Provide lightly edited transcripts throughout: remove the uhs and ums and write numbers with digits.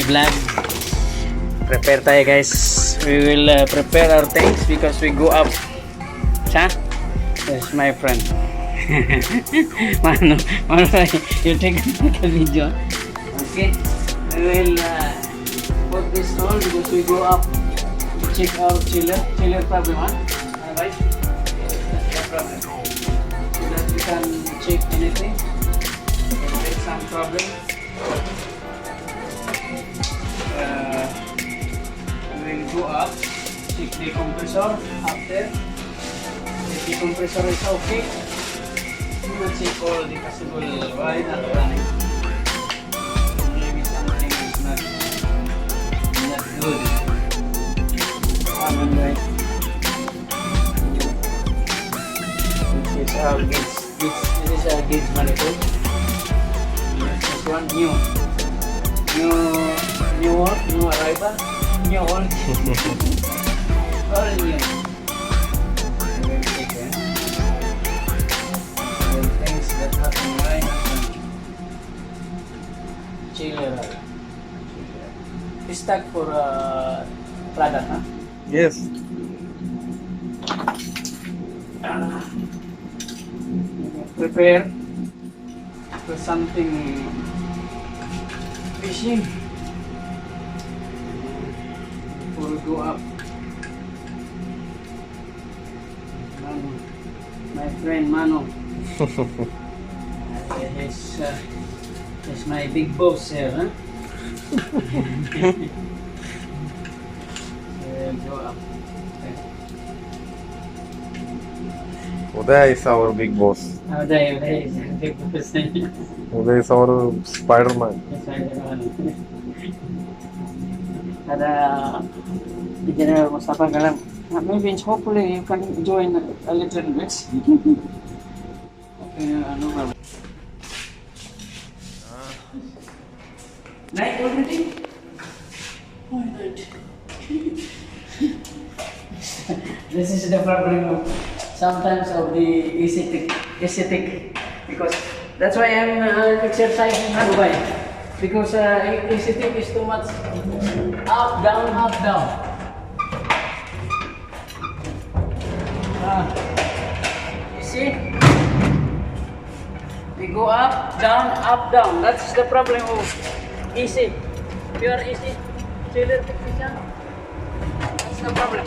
vlog. Prepare tayo guys. We will prepare our things because we go up. Cha? Yes, my friend. Mano, you take a video. Okay? We will put this on because we go up to check our chiller problem, huh? Alright? That's the problem. So that we can check anything. If there's some problem. We will go up, check the compressor up there. If the compressor is okay, we will check all the possible right and running. Maybe something is not good. Right. This is our gauge. This is our gauge manifold. This one new arrival, new old. All new. Very big, eh? The things that happen right now. Chiller. It's stuck for product, huh? Yes. Prepare for something fishing before we go up. Mano, my friend Mano. He's my big boss here, huh? Go up. Uday is our big boss. Uday is big boss. Uday is our Spider-Man. Ada General Mustafa Galam. Maybe hopefully you can join a little bit. Okay, no problem. Night already? Why not? This is the problem of sometimes of the aesthetic because that's why I'm exercising in Dubai because aesthetic is too much up down. You see? We go up down. That's the problem of easy. Pure easy. Chiller technician. That's the problem.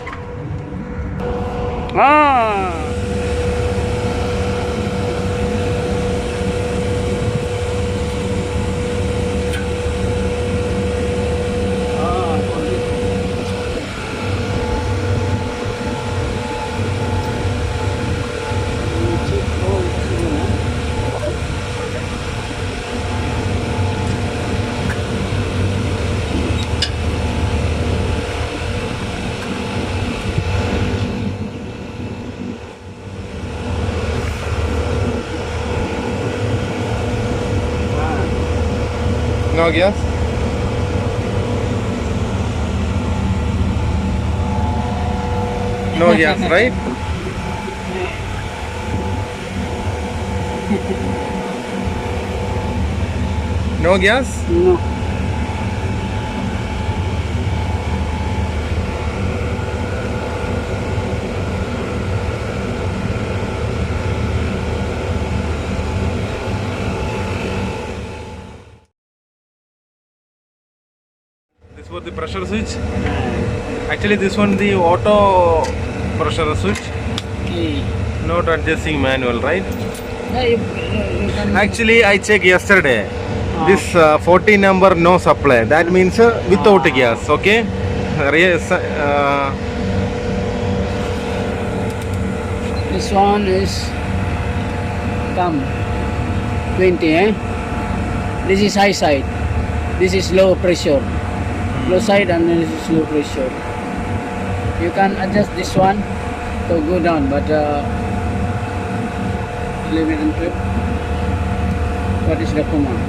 No gas? No gas, right? No gas? No. This was the pressure switch. Actually, this one the auto pressure switch. Okay. Not adjusting manual, right? Yeah, you can. Actually, I checked yesterday. This 40 number no supply. That means without gas. Okay. This one is 20, eh? This is high side. This is low pressure. Low side and this is low pressure. You can adjust this one to go down, but leave it in trip. What is the command?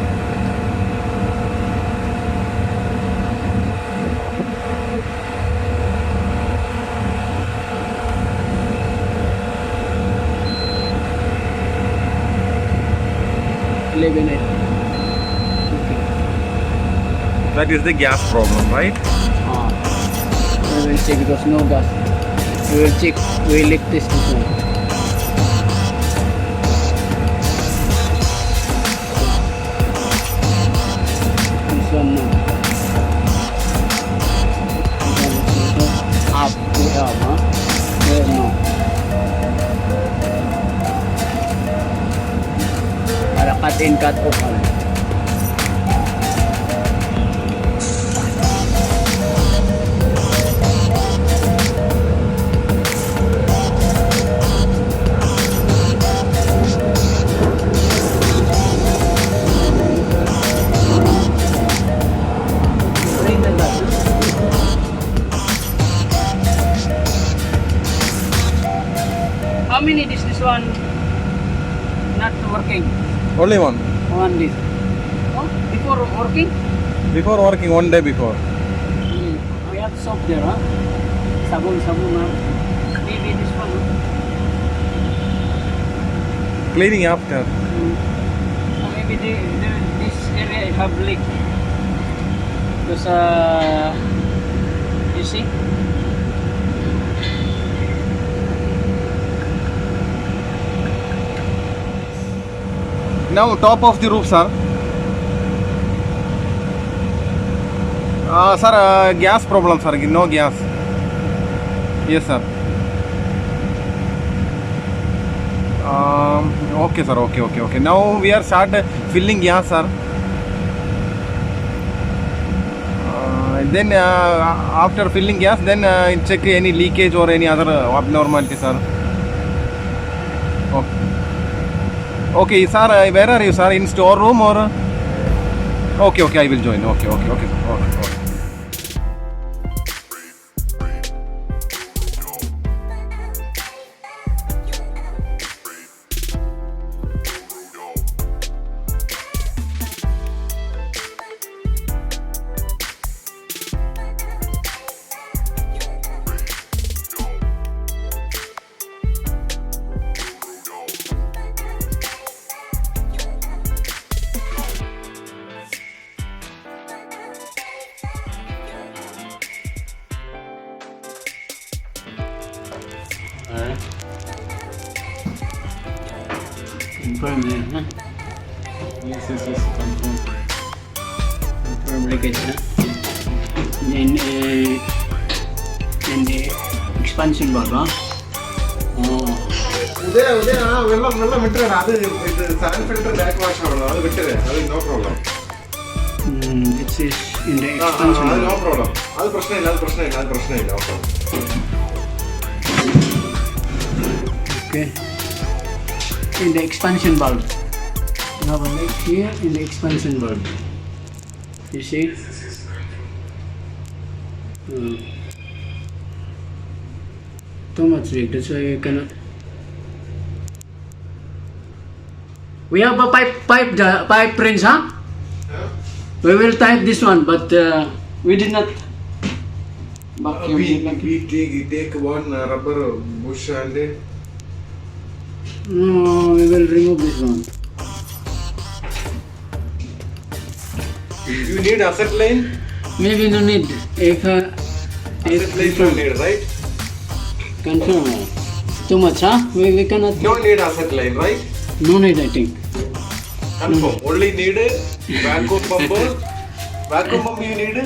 Leave it. Okay. That is the gas problem, right? We will check because no gas. We will check. We will leak this one. This one no. Up to up, huh? There no. Para cut in, cut off. How many is this one not working? Only one. One this. Oh, before working? Before working, 1 day before. We have soap there, huh? Sabun, huh? Maybe this one. Cleaning after. Maybe this area have leak. Because, you see? Now top of the roof, sir. Sir, gas problem, sir. No gas. Yes, sir. Okay, sir. Okay. Now we are start filling gas, sir. Then after filling gas, then check any leakage or any other abnormality, sir. Okay, sir. Where are you, sir? In storeroom or? Okay. I will join. Okay, sir. Okay. Confirm there, huh? Yes, confirm. Confirm leakage, huh? In the expansion valve, huh? Oh. വെള്ളം വിട്ടത് അത് sand filter back wash ആണല്ലോ അത് വിട്ടത് അത് no problem It is in the expansion valve. No problem അത് പ്രശ്നമില്ല okay Okay. In the expansion valve. You have a leak here in the expansion valve. You see? Too much leak. That's why you cannot. We have a pipe prints, huh? We will type this one, but we did not. we take one rubber bush and No, we will remove this one. you need asset line. Maybe no need. If Asset line you need, right? confirm. Too much, huh? We cannot. No need asset line, right? No need, I think. Confirm. Only need vacuum pump. Vacuum pump you need.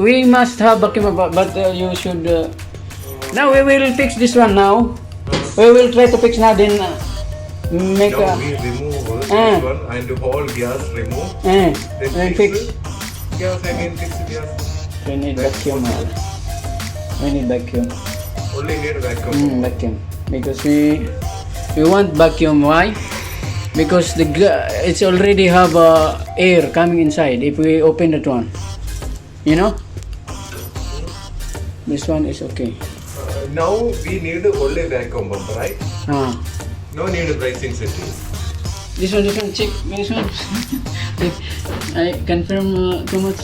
We must have vacuum, but you should. Now we will fix this one now. We will try to fix now. Then make Now a. we remove this one and whole gas remove. Then Then fix. Gas again fix gas. We need vacuum. We need vacuum. Only need vacuum. Vacuum. Because we want vacuum. Why? Because it's already have air coming inside. If we open that one, you know. This one is okay. Now we need only vacuum pump, right? No need pricing setting. This one check. This one. I confirm too much.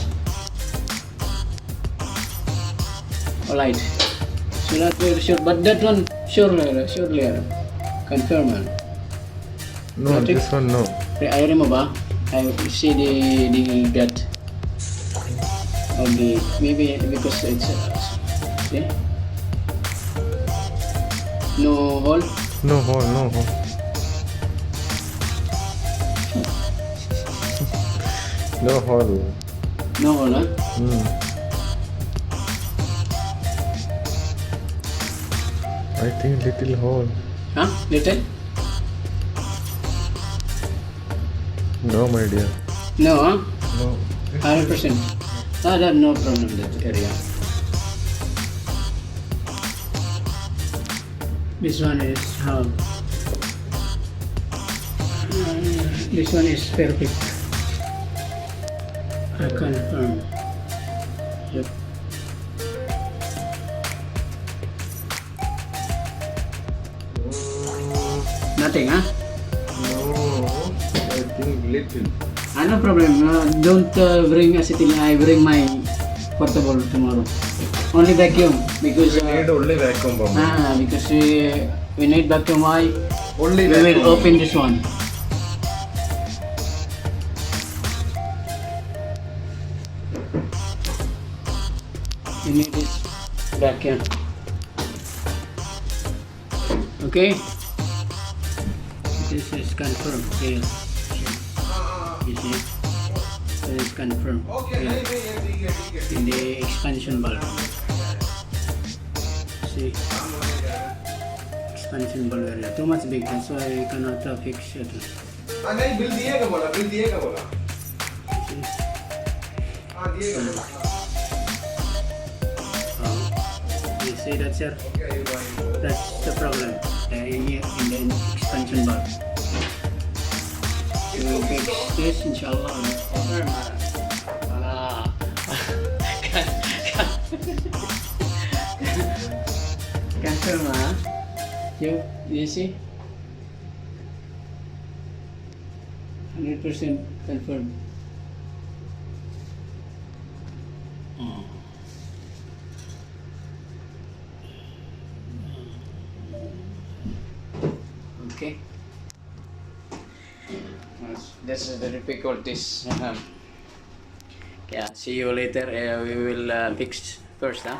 Alright. So that we're sure, but that one surely confirm. No, Nothing? this one no. I remove, I see the gut of the, maybe because it's see, no hole. No hole, no hole. No hole. No hole, huh? I think little hole. Huh? Little? No, my dear. No, huh? No. 100%. I have no problem in that area. This one is how? This one is perfect. I confirm. Yep. Nothing, huh? No, I think little. No problem. Don't bring acetyl. I bring my portable tomorrow. Only vacuum because We need only vacuum pump. because we need vacuum. Why? Only We vacuum. will open this one. You need this vacuum. Okay. This is confirmed here. You see, this is confirmed here in the expansion valve. See, expansion valve area too much big, that's why I cannot fix it. नहीं bill दिएगा बोला See? हाँ दिएगा You see that, sir? That's the problem in the expansion valve. We will fix this, inshallah. Confirm, huh? You see? 100% confirmed. Okay. This is the difficulties. Yeah, see you later. We will fix first, huh?